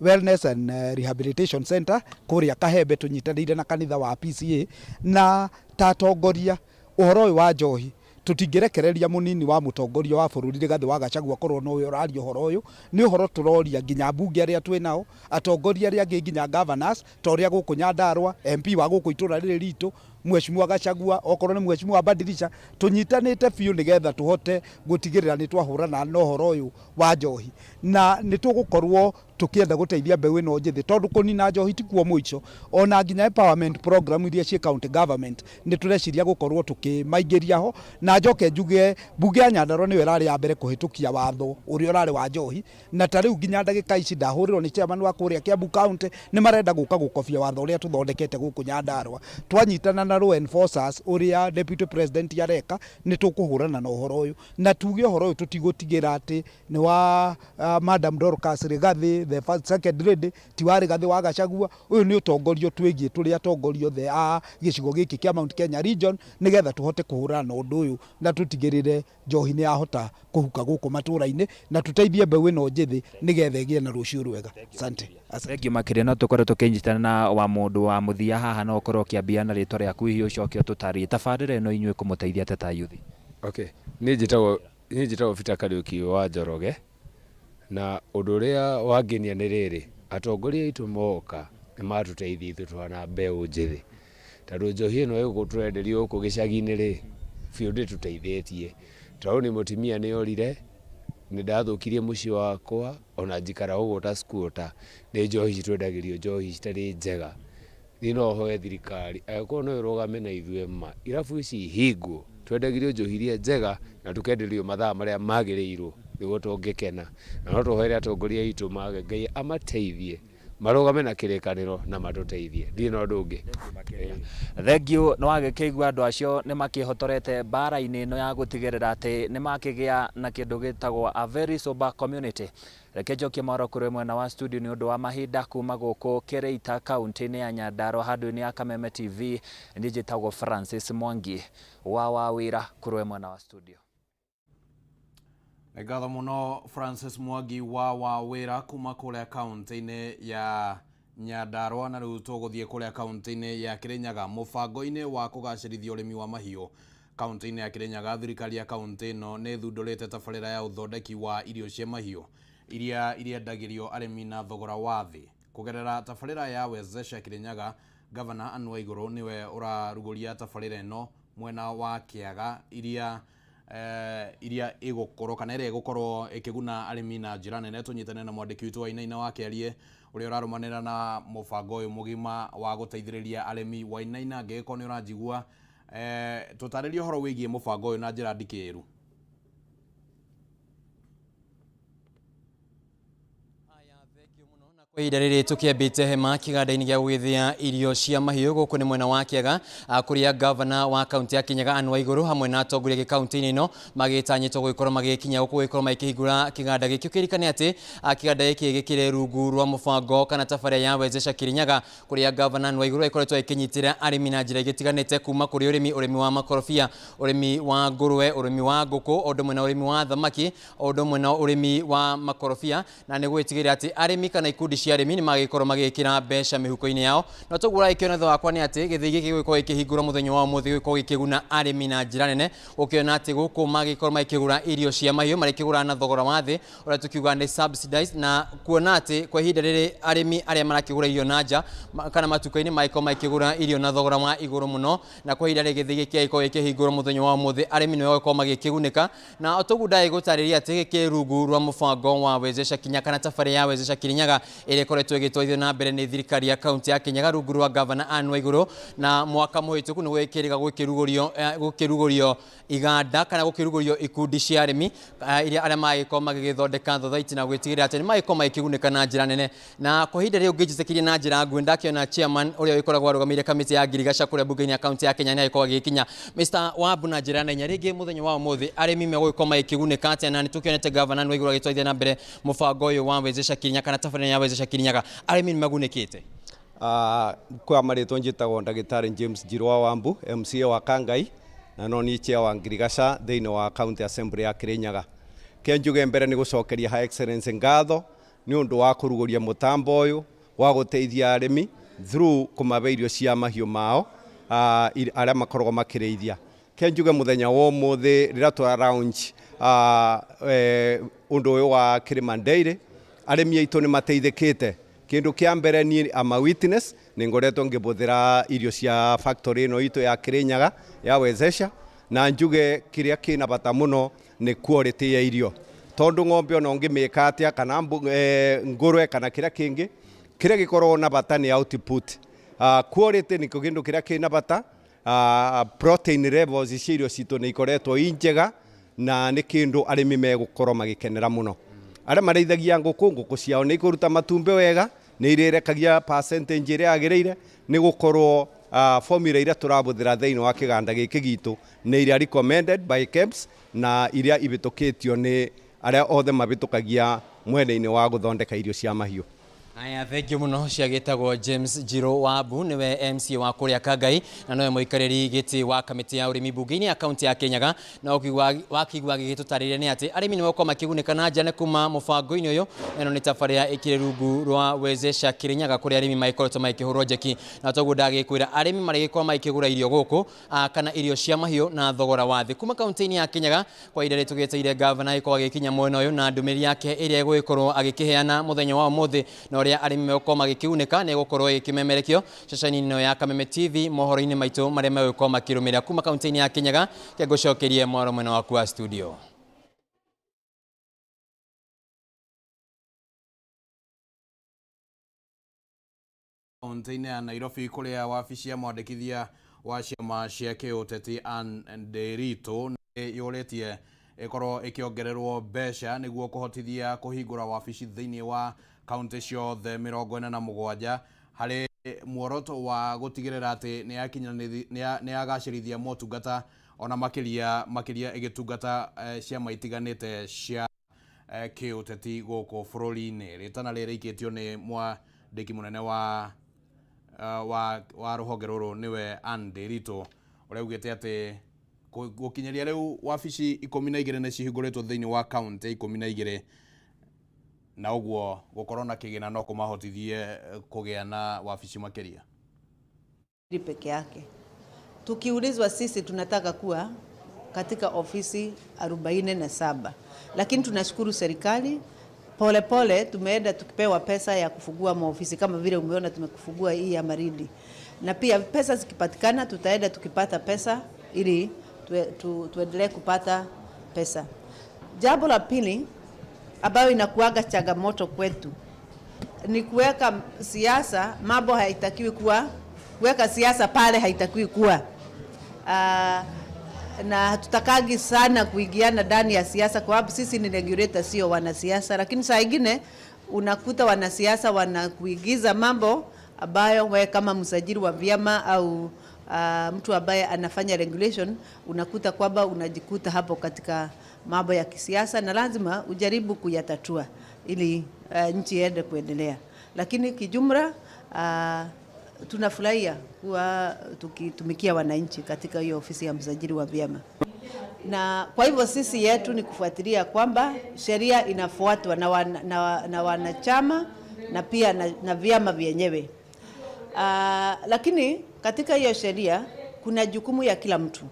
wellness and rehabilitation center kũrĩa Kameme tunyitanĩire na kanitha wa PCA na tatongoria uhoro ũyũ wa njohi tutingerekereria munini wa mutongoria wa bũrũri Rigathĩ wa Gachagua korwo no ũraria uhoro ũyũ nĩ uhoro turoria nginya bunge arĩa twĩ nao atongoria arĩa angĩ nginya governors torĩa gũkũ Nyandarua MP wa gũkũ itura rĩrĩ ritũ mheshimiwa Gachagua okorwo nĩ mheshimiwa Badilisha tunyitanĩte biũ nĩgetha tuhote gũtigĩrĩra nĩ twahũrana na uhoro ũyũ wa njohi na nĩ tũgũkorwo tukienda guteithia mbeũ ĩno njĩthĩ tondũ kũnina njohi ti kuo mũico ona nginya empowerment program iria cia county government nĩ tureciria gũkorwo tukimaingĩria ho na njoke njuge bunge ya Nyandarua nĩyo ĩrarĩ ya mbere kũhĩtũkia watho ũrĩa ũrarĩ wa njohi na tarĩu nginya ndagĩka ici ndahũrĩrwo nĩ chairman wa kũrĩa Kiambu county nĩ marenda gũka gũkobia watho ũrĩa tuthondekete gũkũ Nyandarua twanyitana na law enforcers ũrĩa deputy president areka nĩ tũkũhũrana na ũhoro ũyũ na tuge ũhoro ũyũ tutigũtigĩra atĩ nĩ wa Madam Dorcas Rigathĩ the first second lady tiwari Rigathĩ wa Gachagua uyu ni utongorio twĩgie tũrĩa atongorio the a gĩcigo gĩkĩ kĩa Mount Kenya region nigetha tuhote kũhũrana na ũndũ ũyũ na tutigĩrĩre njohi nĩ yahota kũhuka gũkũ matũra-inĩ na tuteithie mbeũ ĩno njĩthĩ nigetha ĩgĩe na rũciũ rwega. Asante. Thengio makĩria no tũkorwo tũkĩnyitana na wa mũndũ wa mũthia haha no ũkorwo ũkĩambia na rĩtwa rĩaku hihi ũcoke ũtũtarie tabarĩra ĩno inyuĩ kũmũteithia ta youth. Okay, niĩ njĩtagwo Peter Kariuki wa Njoroge na ũndũ ũrĩa wangenia nĩ rĩrĩ atongoria aitũ moka nĩ matũteithia ithuĩ twana mbeũ njĩthĩ tondũ njohi ĩno ĩgũtũrenderio gũkũ gĩcagi-inĩ rĩ biũ ndĩtũteithĩtie tondũ nĩ mũtumia nĩ orire nĩ ndathũkirie mũciĩ wakwa ona njikara ũguo ta squatter nĩ njohi citwendagĩrio njohi citarĩ njega niĩ no hoe thirikari angĩkorwo no ĩrũgame na ithuĩ ma irabu ici hingwo twendagĩrio njohi iria njega na tukenderio mathaa marĩa magĩrĩirwo nĩguo tũngĩkena na no tũhoere atongoria aitũ mage Ngai amateithie marũgame na kĩrĩkanĩro na matũteithie ndirĩ na ũndũ ũngĩ. Thengio nĩ wagĩkĩigua andũ acio nĩ makĩhotorete mbara-inĩ ĩno ya gũtigĩrĩra atĩ nĩ makĩgĩa na kĩndũ gĩtagwo a very sober community. Reke njokie maũndũ kũrĩ mwena wa studio nĩ ũndũ wa mahinda kuma gũkũ Kĩrĩita kaunti-inĩ ya Nyandarua handũ-inĩ ya Kameme TV niĩ njĩtagwo Francis Mwangi wa wĩra kũrĩ mwena wa studio. Ngatho muno Francis Mwangi wa wĩra kuma kũrĩa kaunti-inĩ ya Nyandarua na rĩu tũgũthiĩ kũrĩa kaunti-inĩ ya Kĩrĩnyaga mũbango-inĩ wa kũgacĩrithia ũrĩmi wa mahiũ kaunti-inĩ ya Kĩrĩnyaga thirikari ya kaunti ĩno nĩ thundũrĩte tabarĩra ya ũthondeki wa irio cia mahiũ iria iriendagĩrio arĩmi na thogora wa thĩ kũgerera tabarĩra ya Wezesha Kĩrĩnyaga Governor Anne Waigũrũ niwe ũrarugũria tabarĩra ĩno mwena wa Kĩaga iria igũkorwo kana ĩrĩa igũkorwo ĩkĩguna arĩmi na njĩra nene tũnyitane na mwandĩki witũ Wainaina wa Kĩarie ũrĩa ũrarumanĩra na mũbango ũyũ mũgima wa gũteithĩrĩria arĩmi. Wainaina angĩgĩkorwo nĩ ũranjigua tũtarĩrie ũhoro wĩgiĩ mũbango ũyũ na njĩra ndikĩru. Kwa ihinda rĩrĩ tũkĩambĩte hema kĩganda-inĩ gĩa gũgĩthĩa irio cia mahiũ gũkũ nĩ mwena wa Kĩaga kũrĩa governor wa kaunti ya Kĩrĩnyaga Anne Waigũrũ hamwe na atongoria gĩkaunti-inĩ ĩno magĩtanyĩtwo gũgĩkorwo magĩkinya gũkũ gũgĩkorwo makĩhingũra kĩganda gĩkĩ. Ũkĩririkane atĩ kĩganda gĩkĩ gĩkĩrĩ rungu rwa mũbango kana tabarĩra ya Wezesha Kĩrĩnyaga kũrĩa governor Anne Waigũrũ agĩkoretwo akĩnyitĩrĩra arĩmi na njĩra igĩtiganĩte kuma kũrĩ ũrĩmi wa makorobia, ũrĩmi wa ngũrwe, ũrĩmi wa ngũkũ, o ũndũ ũmwe na ũrĩmi wa thamaki, o ũndũ ũmwe na ũrĩmi wa makorobia na nĩ gwĩtigĩra atĩ arĩmi kana ikundi cia arĩmi nĩ magĩkorwo magĩkĩra mbeca mĩhuko-inĩ yao. Na toguo ũrakĩona thutha wakwa nĩ atĩ gĩthĩi gĩkĩ gĩgũkorwo gĩkĩhingũra mũthenya wa ũmũthĩ gĩgũkorwo gĩkĩguna arĩmi na njĩra nene. Ũkĩona atĩ gũkũ magĩkorwo magĩkĩgũra irio cia mahiũ marĩkĩgũra na thogora wa thĩ ũrĩa tũkiuga nĩ subsidized, na kuona atĩ kwa ihinda rĩrĩ arĩmi arĩa marakĩgũra irio na nja kana matuka-inĩ magĩkorwo makĩgũra irio na thogora wa igũrũ mũno, na kwa ihinda rĩrĩ gĩthĩi gĩkĩ gĩgũkorwo gĩkĩhingũra mũthenya wa ũmũthĩ arĩmi nĩo magĩkorwo magĩkĩgunĩka. Na toguo ndagĩgũtarĩria atĩ gĩkĩ rungu rwa mũbango wa Wezesha Kĩrĩnyaga kana tabarĩra ya Wezesha Kĩrĩnyaga Kirinyaga ĩrĩa ĩkoretwo ĩgĩtwarithio na mbere nĩ thirikari ya kaunti ya Kirinyaga rungu rwa Governor Anne Waiguru, na mwaka mũhĩtũku nĩ gwĩkĩrĩga gũkĩrugũrio iganda kana gũkĩrugũrio ikundi cia arĩmi iria arĩa magĩkorwo magĩgĩthondeka thothaiti na gwĩtigĩrĩra atĩ nĩ magĩkorwo magĩkĩgunĩka na njĩra nene. Na kwa ihinda rĩu ngĩnjĩtĩkĩrie na njĩra nguhĩ ndakiona chairman ũrĩa wĩkoragwo arũgamĩrĩire kamĩtĩ ya ngirigaca kũrĩa mbunge-inĩ ya kaunti ya Kenya nĩ agĩkorwo agĩkinya. Mr. Wambu na njĩra nene rĩngĩ mũthenya wa ũmũthĩ arĩmi megũgĩkorwo magĩkĩgunĩka atĩa, na nĩ tũkĩonete Governor Waiguru agĩtwarithia na mbere mũbango ũyũ wa Wezesha Kirinyaga kana tabarĩra ya Wezesha Kirinyaga, arĩmi nĩ magunĩkĩte? Kwa marĩtwo njĩtagwo ndagĩtarĩ James Njirwa Wambu, MCA wa Kangai, na no ni chair wa ngirigaca thĩinĩ wa County Assembly ya Kirinyaga. Kenjuge mbere nĩ gũcokeria High Excellency ngatho nĩ ũndũ wa kũrugũria mũtambo ũyũ wa gũteithia arĩmi through kũmabe irio cia mahiũ mao arĩa makoragwo makĩrĩithia. Kenjuge mũthenya wa ũmũthĩ rĩrĩa twa launch ũndũ ũyũ wa Kiriman Dairy, arĩmi aitũ nĩ mateithĩkĩte. Kĩndũ kĩa mbere niĩ ama witness nĩ ngoretwo ngĩbũthĩra irio cia factory ĩno itũ ya Kirinyaga ya Wezesha, na njuge kĩrĩa kĩna bata mũno nĩ quality ya irio, tondũ ng'ombe ona ũngĩmĩka atĩa kana ngũrwe kana kĩrĩa kĩngĩ, kĩrĩa gĩkoragwo na bata nĩ output. Quality nĩ kĩndũ kĩrĩa kĩna bata. Protein levels cia irio citũ nĩ ikoretwo njega na nĩ kĩndũ arĩmi megũkorwo magĩkenera mũno. Arĩa marĩithagia ngũkũ ciao nĩ ikũruta matumbĩ wega, nĩ irĩrekagia percentage ĩrĩa yagĩrĩire, nĩ gũkorwo formula iria tũrabũthĩra thĩinĩ wa kĩganda gĩkĩ gitũ nĩ iria recommended by KEBS na iria ibĩtũkĩtio nĩ arĩa othe mabĩtũkagia mwena-inĩ wa gũthondeka irio cia mahiũ. Aya, thank you muno. Ciagĩtagwo James Njirũ Wambu, nĩwe MC wa kũrĩa Kangai na nowe mũikarĩri gĩtĩ wa kamĩtĩ ya ũrĩmi mbunge-inĩ ya kaunti ya Kirinyaga. Na wakigwa gĩgĩtũtarĩria nĩ atĩ arĩmi nĩ makorwo makĩgunĩka na njĩra kuma mũbango-inĩ ũyũ. Ĩno nĩ tabarĩra ĩkĩrĩ rungu rwa Wezesha Kirinyaga kũrĩa arĩmi magĩkoretwo magĩkĩhũrwo njeki, na toguo ndagĩkwĩra arĩmi marĩgĩkorwo magĩkĩgũra irio gũkũ kana irio cia mahiũ na thogora wa thĩ. Kuma kaunti-inĩ ya Kirinyaga kwa ihinda rĩtũgĩetereire Governor agĩkorwo agĩkinya mwena ũyũ na ndũmĩrĩri yake ĩrĩa egũgĩkorwo agĩkĩheana mũthenya wa ũmũthĩ na ũrĩa arĩmi megũkorwo magĩkiunĩka nĩ gũkorwo ĩkĩmemerekio ceceni-inĩ ĩno ya Kameme TV mohoro-inĩ maitũ marĩa megũkorwo makĩrũmĩrĩra kuma kaunti-inĩ ya Kirinyaga. Ngũcokerie mwaro mwena waku wa studio. Kaunti-inĩ ya Nairobi kũrĩa wabici ya mwandĩkithia wa ciama cia kĩũteti Ndurumeni yũrĩtie ĩkorwo ĩkĩongererwo mbeca nĩguo kũhotithia kũhingũra wabici thĩinĩ wa kaunti ciothe 47 harĩ muoroto wa gũtigĩrĩra atĩ nĩ yagacĩrithia motungata ona makĩria ĩgĩtungata ciama itiganĩte cia kĩũteti gũkũ bũrũri-inĩ. Rĩtana rĩrĩ ikĩtio nĩ mwandĩki mũnene wa rũhonge rũrũ nĩwe Ndurumeni ũrĩa ugĩte atĩ gũkinyĩria rĩu wabici 12 nĩ cihingũrĩtwo thĩinĩ wa kaunti 12 na uguo gũkorwo na kĩgĩna no kũmahotithie kũgĩa na wabici makĩria peke yake. Tukiulizwa sisi tunataka kuwa katika ofisi 47, lakini tunashukuru serikali pole tumeenda tukipewa pesa ya kufungua maofisi kama vile umeona tumekufungua hii ya Marindi, na pia pesa zikipatikana tutaenda tukipata pesa ili tuendelee kupata pesa. Jambo la pili ambayo inakuaga changamoto kwetu ni kuweka siasa, mambo haitakiwi kuwa kuweka siasa pale, haitakiwi kuwa na tutakagi sana kuingiana ndani ya siasa kwa sababu sisi ni regulator, sio wanasiasa. Lakini saa nyingine unakuta wanasiasa wanakuigiza mambo ambayo wewe kama msajili wa vyama au mtu ambaye anafanya regulation unakuta kwamba unajikuta hapo katika mambo ya kisiasa, na lazima ujaribu kuyatatua ili nchi iende kuendelea. Lakini kijumla tunafurahia kuwa tukitumikia wananchi katika hiyo ofisi ya msajili wa vyama, na kwa hivyo sisi yetu ni kufuatilia kwamba sheria inafuatwa na wanachama na pia na vyama vyenyewe. Lakini katika hiyo sheria kuna jukumu ya kila mtu,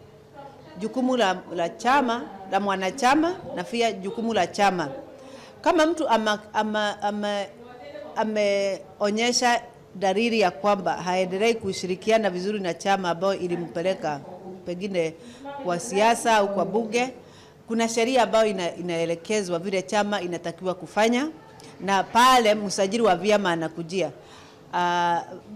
jukumu la chama, la mwanachama na pia jukumu la chama. Kama mtu ameonyesha dalili ya kwamba haendelei kushirikiana vizuri na chama ambao ilimpeleka pengine kwa siasa au kwa bunge, kuna sheria ambayo inaelekezwa vile chama inatakiwa kufanya, na pale msajili wa vyama anakujia.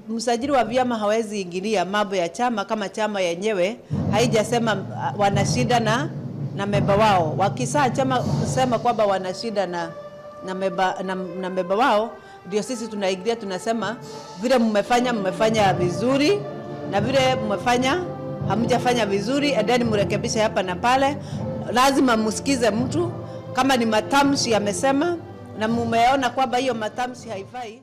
Msajili wa vyama hawezi ingilia mambo ya chama kama chama yenyewe haijasema wana shida na memba wao. Wakisaa chama sema kwamba wana shida na memba wao, ndio sisi tunaingilia, tunasema vile mmefanya vizuri na vile hamjafanya vizuri, endeni mrekebishe hapa na pale. Lazima msikize mtu kama ni matamshi amesema na mumeona kwamba hiyo matamshi haifai.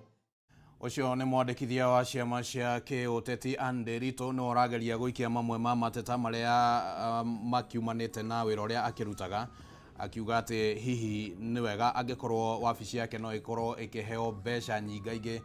Ucio nĩ mwandĩkithia wa ciama cia kĩũteti Anderito no arageria gũikia mamwe ma mateta marĩa makiumanĩte na wĩra ũrĩa akĩrutaga, akiuga atĩ hihi nĩ wega angĩkorwo wabici yake no ĩkorwo ĩkĩheo mbeca nyingaingĩ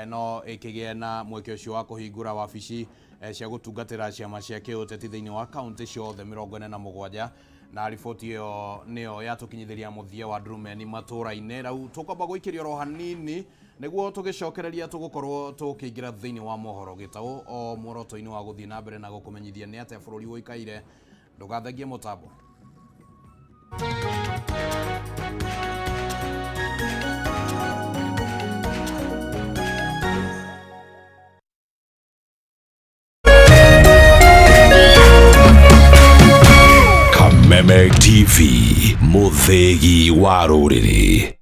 no ĩkĩgĩe na mweke ũcio wa kũhingũra wabici cia gũtungatĩra ciama cia kĩũteti thĩinĩ wa kaunti ciothe 47 na riboti ĩyo nĩyo yatũkinyithĩria mũthia wa Ndurumeni Matuuraini. Rĩu tũkwamba gũikĩria oro hanini nĩguo tũgĩcokereria tũgũkorwo tũkĩingĩra thĩinĩ wa mohoro gĩtaũ o muoroto-inĩ wa gũthiĩ na mbere na gũkũmenyithia nĩ atĩa bũrũri ũikaire. Ndũgathengie mũtambo. Kameme TV, mũthĩgi wa rũrĩrĩ.